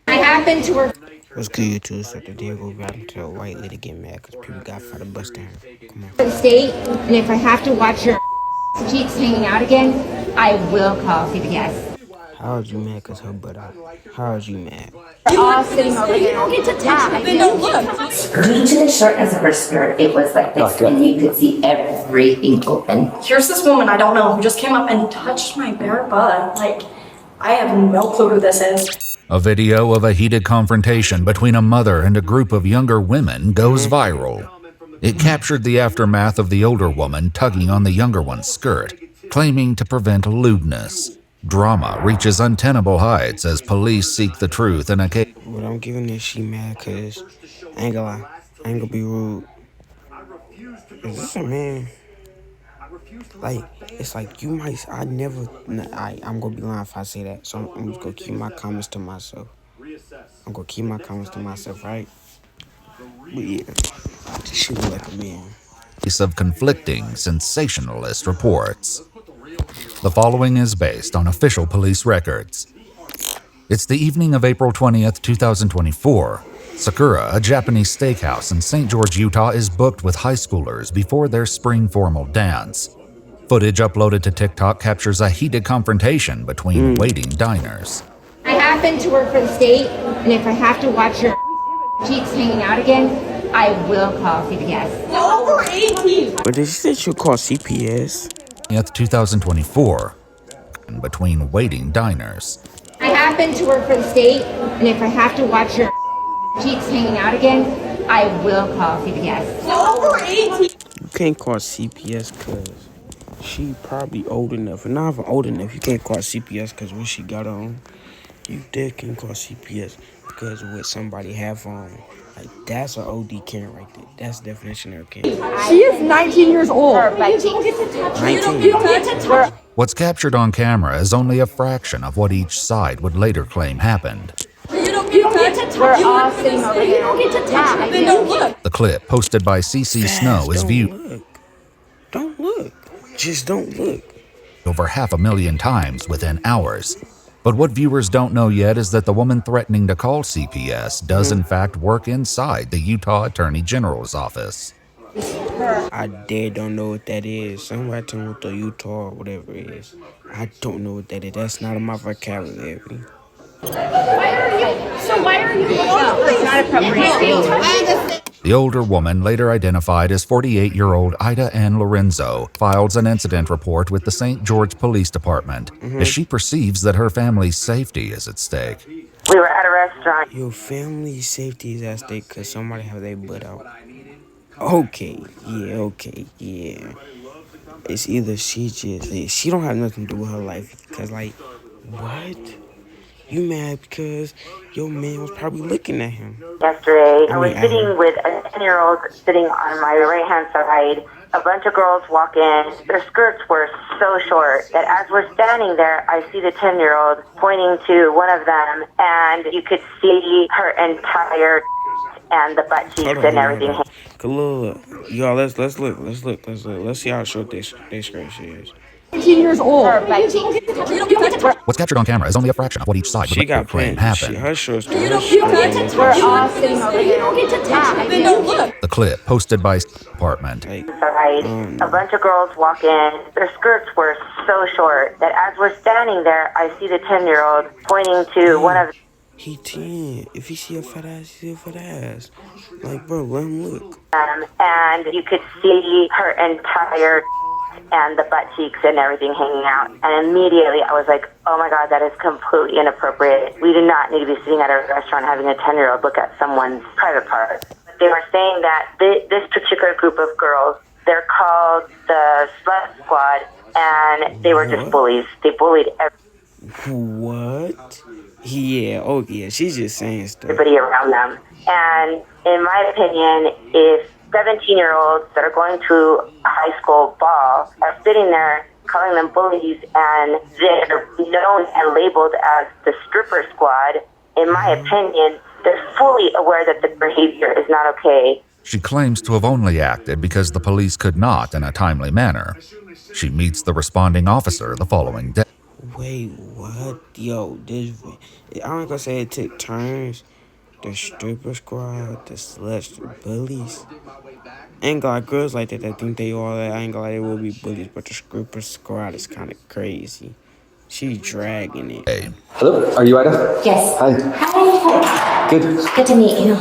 I happen to work What's good, YouTube? So today we'll go out until a white lady get mad because people got for the bus down. Come on. for the state, and if I have to watch your cheeks hanging out again, I will call CPS. How are you mad because her butt out? How are you mad? All sitting over there. You don't get to touch them. Don't look. Due to the shortness of her skirt, it was like this, and you could see everything open. Here's this woman I don't know who just came up and touched my bare butt. Like, I have no clue who this is. A video of a heated confrontation between a mother and a group of younger women goes viral. It captured the aftermath of the older woman tugging on the younger one's skirt, claiming to prevent lewdness. Drama reaches untenable heights as police seek the truth in a case. But I'm giving this she mad because I ain't gonna lie. I ain't gonna be rude. Is this a man? Like, it's like you might, I'm gonna be lying if I say that. So I'm just gonna keep my comments to myself. I'm gonna keep my comments to myself, right? But yeah, she look like a man. Of conflicting sensationalist reports. The following is based on official police records. It's the evening of April 20th, 2024. Sakura, a Japanese steakhouse in St. George, Utah, is booked with high schoolers before their spring formal dance. Footage uploaded to TikTok captures a heated confrontation between waiting diners. I happen to work for the state, and if I have to watch your cheeks hanging out again, I will call CPS. Over 18. But did she say she'll call CPS? 2024, and between waiting diners. I happen to work for the state, and if I have to watch your cheeks hanging out again, I will call CPS. Over 18. You can't call CPS because she probably old enough. And not even old enough, you can't call CPS because what she got on. You dead can't call CPS because of what somebody have on. Like, that's an OD Karen right there. That's the definition of Karen. She is 19 years old. You don't get to touch me. 19. You don't get to touch. What's captured on camera is only a fraction of what each side would later claim happened. You don't get to touch. We're all sitting over there. You don't get to touch. Then don't look. The clip, posted by CC Snow, is viewed Don't look. Just don't look. over 500,000 times within hours. But what viewers don't know yet is that the woman threatening to call CPS does in fact work inside the Utah Attorney General's office. I don't know what that is. Somebody tell me what the Utah or whatever it is. I don't know what that is. That's not in my vocabulary. Why are you? No, it's not appropriate. The older woman, later identified as 48-year-old Ida Ann Lorenzo, files an incident report with the St. George Police Department as she perceives that her family's safety is at stake. We were at a restaurant. Your family safety is at stake because somebody have their butt out. Okay, yeah. It's either she don't have nothing to do with her life because, like, what? You mad because your man was probably looking at him. Yesterday, I was sitting with a 10-year-old sitting on my right-hand side. A bunch of girls walk in. Their skirts were so short that as we're standing there, I see the 10-year-old pointing to one of them, and you could see her entire and the butt cheeks and everything. Look, y'all, let's look. Let's see how short this skirt is. 18 years old. What's captured on camera is only a fraction of what each side She would got claim pants. happened. Her shorts. You don't get to touch. We're all sitting over there. You don't get to touch. Then don't look. The clip, posted by Department. A bunch of girls walk in. Their skirts were so short that as we're standing there, I see the 10-year-old pointing to one of. He 10. If he see a fat ass, he see a fat ass. Like, bro, let him look. And you could see her entire and the butt cheeks and everything hanging out. And immediately I was like, oh my God, that is completely inappropriate. We do not need to be sitting at a restaurant having a 10-year-old look at someone's private parts. They were saying that this particular group of girls, they're called the Slut Squad, and they were just bullies. They bullied What? Yeah, oh yeah, she's just saying stuff. everybody around them. And in my opinion, if 17-year-olds that are going to a high school ball are sitting there calling them bullies and they're known and labeled as the stripper squad, in my opinion, they're fully aware that the behavior is not okay. She claims to have only acted because the police could not in a timely manner. She meets the responding officer the following day. Wait, what? Yo, this. I ain't gonna say it took turns. The stripper squad, the sluts, the bullies. Ain't gonna lie, girls like that think they all that. I ain't gonna lie, they will be bullies, but the stripper squad is kind of crazy. She dragging it. Hey, Hello, are you Ida? Yes. Hi. Hi. Good. Good to meet you.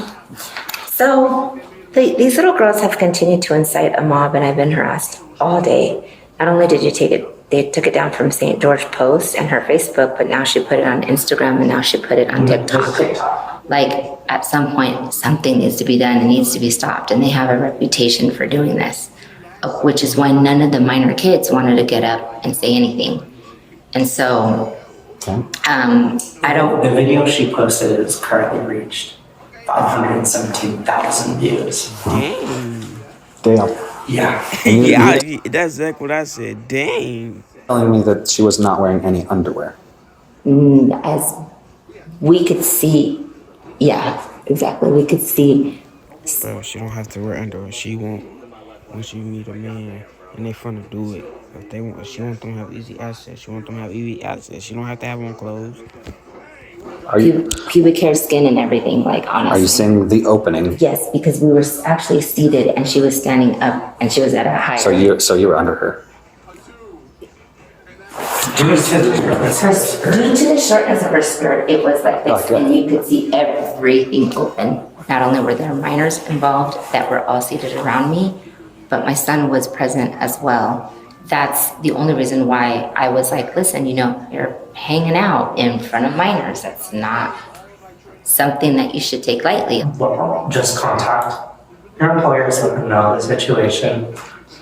So, these little girls have continued to incite a mob, and I've been harassed all day. Not only did you take it, they took it down from St. George Post and her Facebook, but now she put it on Instagram, and now she put it on TikTok. Like, at some point, something needs to be done and needs to be stopped, and they have a reputation for doing this, which is why none of the minor kids wanted to get up and say anything. And so, I don't. The video she posted has currently reached 517,000 views. Damn. Yeah. Yeah, that's exactly what I said. Dang. Telling me that she was not wearing any underwear. As we could see, yeah, exactly. We could see. Bro, she don't have to wear underwear. She won't. Once you meet a man and they finna do it, if they want, she want them to have easy access. She want them to have easy access. She don't have to have on clothes. Are you Pubic hair, skin, and everything, like, honestly. are you saying the opening? Yes, because we were actually seated and she was standing up and she was at a higher. So you were under her. Due to the shortness of her skirt, it was like this, and you could see everything open. Not only were there minors involved that were all seated around me, but my son was present as well. That's the only reason why I was like, listen, you're hanging out in front of minors. That's not something that you should take lightly. Well, just contact your employers, let them know the situation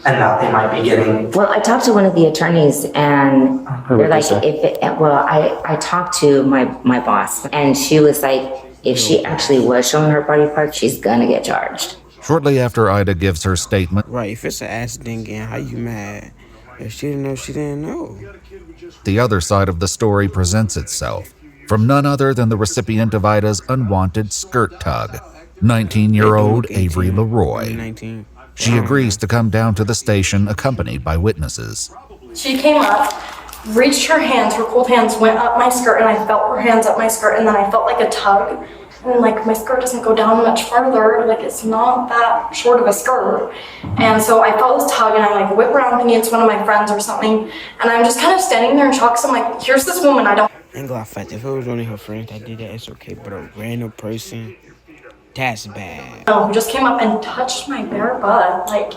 and that they might be getting. Well, I talked to one of the attorneys and they're like, I talked to my boss and she was like, if she actually was showing her body parts, she's gonna get charged. shortly after Ida gives her statement, Right, if it's an accident again, how you mad? If she didn't know, she didn't know. the other side of the story presents itself from none other than the recipient of Ida's unwanted skirt tug, 19-year-old Avery Leroy. 19. She agrees to come down to the station accompanied by witnesses. She came up, reached her hands, her cold hands went up my skirt, and I felt her hands up my skirt, and then I felt like a tug. And like my skirt doesn't go down much farther, like it's not that short of a skirt. And so I felt this tug and I like whip around thinking it's one of my friends or something. And I'm just kind of standing there in shock because I'm like, here's this woman I don't. Ain't gonna fight. If it was one of her friends that did that, it's okay. But a random person, that's bad. Who just came up and touched my bare butt. Like,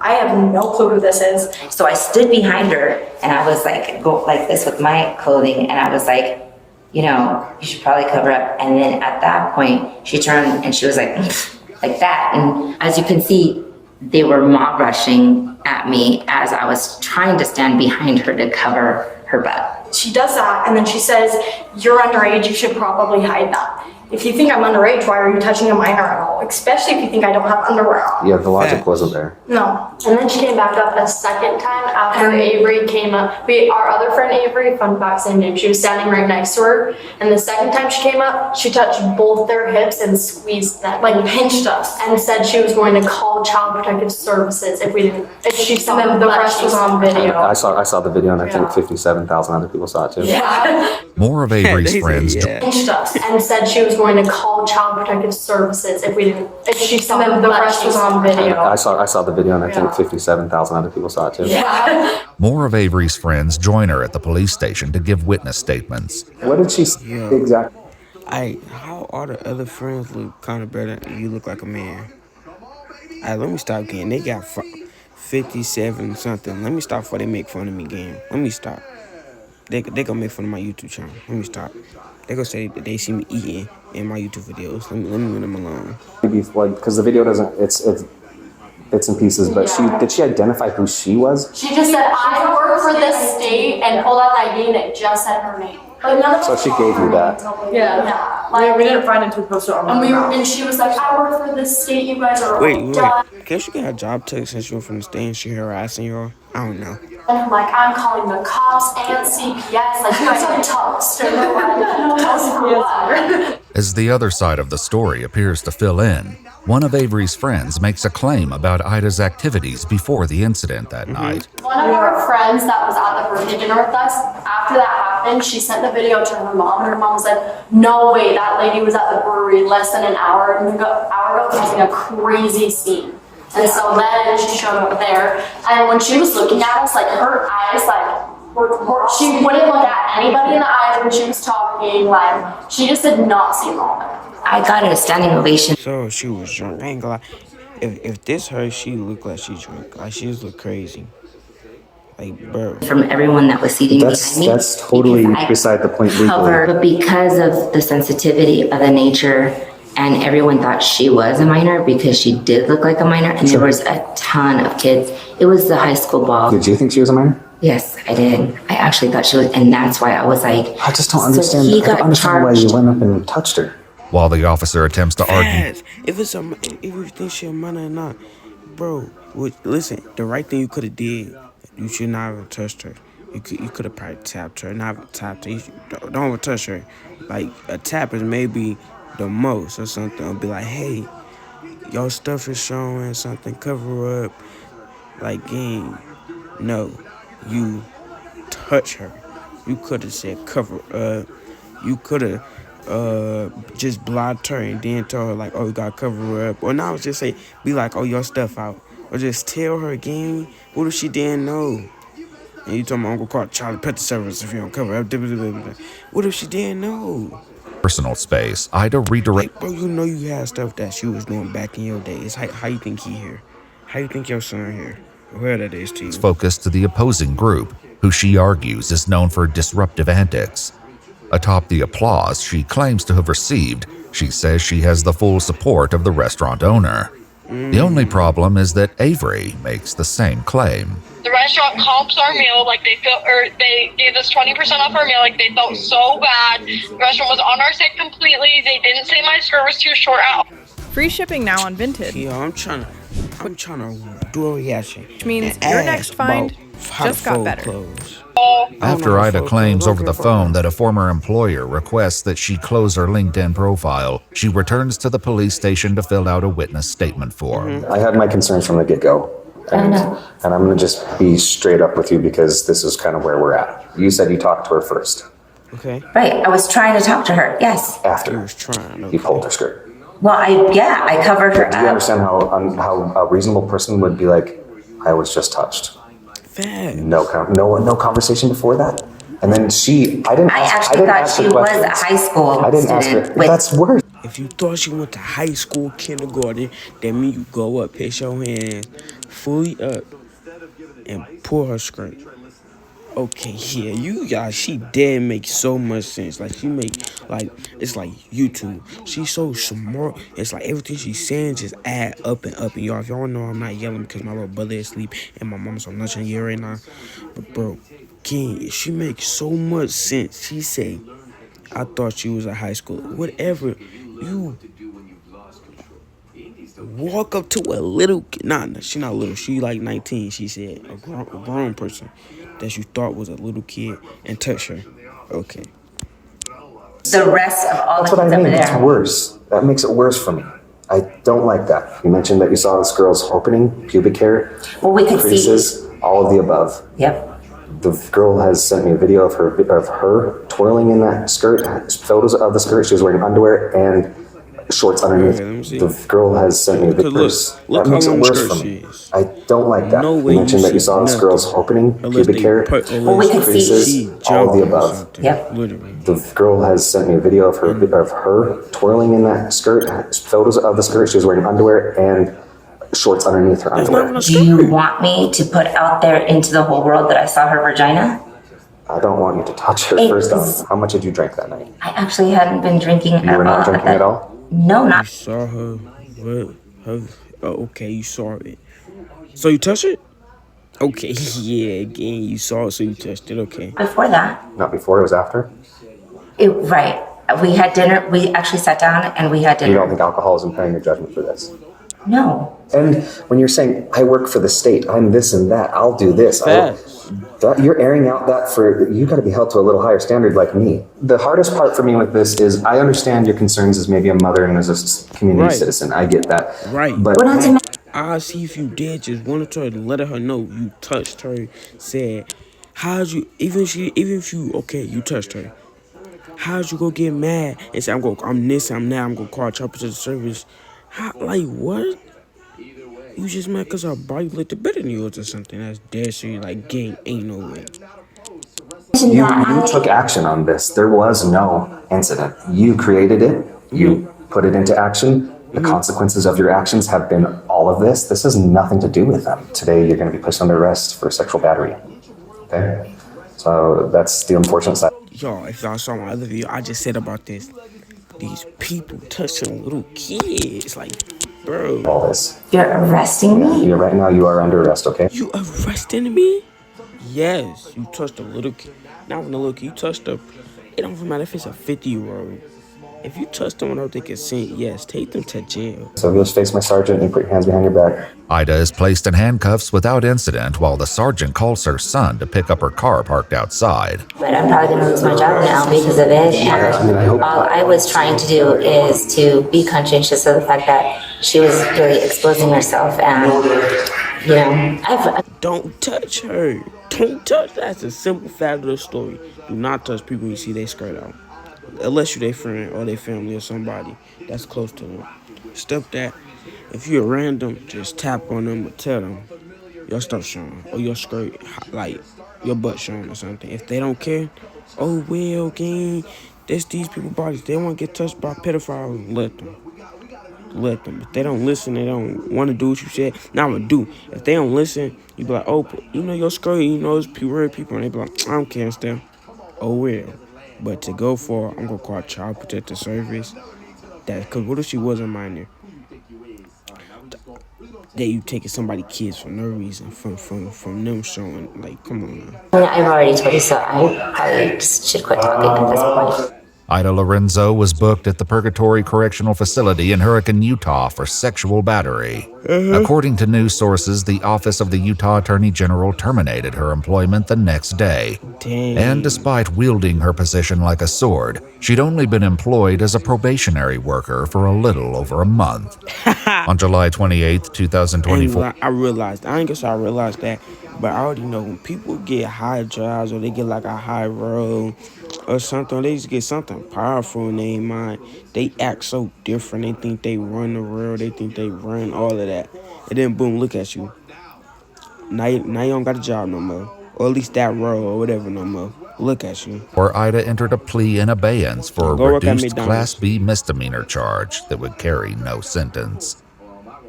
I have no clue who this is. So I stood behind her and I was like, go like this with my clothing. And I was like, you should probably cover up. And then at that point, she turned and she was like, like that. And as you can see, they were mob rushing at me as I was trying to stand behind her to cover her butt. She does that and then she says, you're underage, you should probably hide that. If you think I'm underage, why are you touching a minor at all? Especially if you think I don't have underwear on. Yeah, the logic wasn't there. No. And then she came back up a second time after Avery came up. Our other friend Avery, fun fact, same name, she was standing right next to her. And the second time she came up, she touched both their hips and squeezed them, like pinched us, and said she was going to call Child Protective Services if she saw them. The rest was on video. I saw the video and I think 57,000 other people saw it too. Yeah. More of Avery's friends Pinched us and said she was going to call Child Protective Services if she saw them. The rest was on video. I saw the video and I think 57,000 other people saw it too. Yeah. More of Avery's friends join her at the police station to give witness statements. What did she say exactly? How all the other friends look kind of better and you look like a man? Let me stop getting. They got 57 something. Let me stop before they make fun of me again. Let me stop. They gonna make fun of my YouTube channel. Let me stop. They gonna say that they see me eating in my YouTube videos. Let me leave them alone. Maybe because the video doesn't. It's bits and pieces. But did she identify who she was? She just said, I work for this state, and pulled out an ID and it just said her name. So she gave you that. Yeah. Like, we didn't find it until we posted it on And she was like, I work for this state, you guys are Wait. done. Guess she got a job tech since you were from the state and she harassing y'all. I don't know. And I'm like, I'm calling the cops and CPS. Like, you guys are toast. Toast for what? As the other side of the story appears to fill in, one of Avery's friends makes a claim about Ida's activities before the incident that night. One of our friends that was at the Virginia with us, after that happened, happened, she sent the video to her mom, and her mom was like, no way, that lady was at the brewery less than an hour ago causing a crazy scene. And so then she showed up there, and when she was looking at us, like her eyes, like she wouldn't look at anybody in the eyes when she was talking. Like she just did not seem normal. I got a standing ovation So she was drunk. I ain't gonna lie. If this her, she look like she drunk. Like she just look crazy. Like, bro. from everyone that was seating behind me. That's totally because I beside the point legally. covered, but because of the sensitivity of the nature, and everyone thought she was a minor because she did look like a minor, and there was a ton of kids. It was the high school ball. Did you think she was a minor? Yes, I did. I actually thought she was, and that's why I was like, I just don't so understand. he I don't got understand why you charged. went up and touched her. While the officer attempts to argue, Yes. If you think she a minor or not, bro. Listen, the right thing you could have did. You should not have touched her. You could have probably tapped her, not tapped her. Don't touch her. Like a tap is maybe the most or something. It'll be like, hey, your stuff is showing something. Cover up. Like, gang, no, you touch her. You could have said cover up. You could have just blocked her and then told her like, oh, you gotta cover her up. Or now just say, be like, oh, your stuff out. Or just tell her again. What if she didn't know? And you told my uncle call Charlie Pet the service if you don't cover up. What if she didn't know? personal space, Ida redirects. Like, bro, you know you had stuff that she was doing back in your days. How you think he here? How you think your son here? Where that is to you? Focus to the opposing group, who she argues is known for disruptive antics. Atop the applause she claims to have received, she says she has the full support of the restaurant owner. The only problem is that Avery makes the same claim. The restaurant comps our meal, like they gave us 20% off our meal, like they felt so bad. The restaurant was on our side completely. They didn't say my skirt was too short out. Free shipping now on Vinted. Yeah, I'm trying to do a reaction. Which means your next find just got better. Clothes. After Ida claims over the phone that a former employer requests that she close her LinkedIn profile, she returns to the police station to fill out a witness statement form. I had my concerns from the get-go. And I'm going to just be straight up with you because this is kind of where we're at. You said you talked to her first. Okay. Right, I was trying to talk to her, yes. After He was trying. he pulled her skirt. Well, I covered her Do you up. understand how a reasonable person would be like, I was just touched? Fat. No conversation before that? And then I actually thought she was a high school I didn't ask her. student with That's worse. If you thought she went to high school, kindergarten, that means you go up, pitch your hands fully up, and pull her skirt. Okay, yeah, she did make so much sense. Like, she make, like, it's like YouTube. She's so smart. It's like everything she's saying just add up and up. And y'all, if y'all know I'm not yelling because my little brother is asleep and my mom's on lunch in here right now. But, bro, King, she makes so much sense. She say, I thought she was a high schooler. Whatever. You walk up to a little kid. Nah, she not little. She like 19. She said a grown person that you thought was a little kid and touch her. Okay. the rest of all That's the what I kids over mean. It's there. worse. That makes it worse for me. I don't like that. You mentioned that you saw this girl's opening, pubic hair, Well, we could see. creases, all of the above. Yep. The girl has sent me a video of her twirling in that skirt, photos of the skirt. She was wearing underwear and shorts underneath. Okay, let me see. The girl has sent me videos. Look That makes how it long worse skirt for she me. is. I don't like that. No You way you mentioned that you see saw this nothing. girl's opening, Unless pubic they hair, put- Well, we could see. creases, She all of the jumped or above. something. Yep. Literally. The girl has sent me a video of her twirling in that skirt, photos of the skirt. She was wearing underwear and shorts underneath her That's not underwear. even a Do you skirt. want me to put out there into the whole world that I saw her vagina? I don't want you to touch her It first is- off. How much did you drink that night? I actually hadn't been drinking at all. You were not drinking at all? No, You not saw her. What? Okay, you saw it. So you touched it? Okay, yeah, again, you saw it, so you touched it. Okay. before that. Not before, it was after? Right. We had dinner. We actually sat down and we had You don't dinner. think alcohol is impairing your judgment for this? No. And when you're saying, I work for the state, I'm this and that, I'll do this. You're airing out that for, you gotta be held to a little higher standard like me. The hardest part for me with this is I understand your concerns as maybe a mother and as a community Right. citizen. I get that. Right. But Well, not to I see if you did just wanted her to let her know you touched her, said, How'd you even if you okay, you touched her. How'd you go get mad and say I'm this, I'm that, I'm gonna call Child Protective Service? How, like what? You just mad because her body looked better than yours or something? That's dead serious. Like game ain't no way. You took action on this. There was no incident. You created it. You put it into action. The consequences of your actions have been all of this. This has nothing to do with them. Today, you're going to be placed under arrest for sexual battery. Okay? So that's the unfortunate side. Y'all, if y'all saw my other video, I just said about this. These people touching little kids. Like, bro. All this. You're arresting me? Right now, you are under arrest, okay? You arresting me? Yes, you touched a little kid. Not when the little kid, you touched a... It don't even matter if it's a 50-year-old. If you touch them without their consent, yes, take them to jail. So you'll just face my sergeant and put your hands behind your back. Ida is placed in handcuffs without incident while the sergeant calls her son to pick up her car parked outside. But I'm probably going to lose my job now because of it. And all I was trying to do is to be conscientious of the fact that she was really exposing herself. And, you know, Don't touch her. Don't touch. That's a simple fact of the story. Do not touch people you see they skirt out. Unless you're their friend or their family or somebody that's close to them. Stop that. If you're random, just tap on them or tell them your stuff showing or your skirt, like your butt showing or something. If they don't care, oh well, gang, that's these people's bodies. They want to get touched by pedophiles. Let them. If they don't listen, they don't want to do what you said. Now I'm gonna do. If they don't listen, you be like, oh, you know your skirt, you know it's weird people, and they be like, I don't care, still. Oh well. But to go for, I'm gonna call Child Protective Service. Cause what if she was a minor? That you taking somebody's kids for no reason, from them showing, like, come on now. I've already told you, so I probably just should quit talking at this point. Ida Lorenzo was booked at the Purgatory Correctional Facility in Hurricane, Utah for sexual battery. According to news sources, the Office of the Utah Attorney General terminated her employment the next day. Dang. And despite wielding her position like a sword, she'd only been employed as a probationary worker for a little over a month. On July 28, 2024. I realized that, but I already know when people get high jobs or they get like a high road or something, they just get something powerful in their mind. They act so different. They think they run the world. They think they run all of that. And then boom, look at you. Now you don't got a job no more. Or at least that role or whatever no more. Look at you. Where Ida entered a plea in abeyance for a reduced Class B misdemeanor charge that would carry no sentence.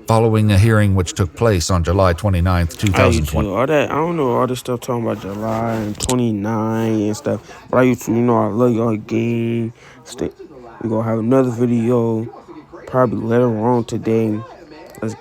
Following a hearing which took place on July 29, 2020. I don't know all this stuff talking about July and 29 and stuff. But I used to, I love y'all again. We're going to have another video probably later on today. Let's,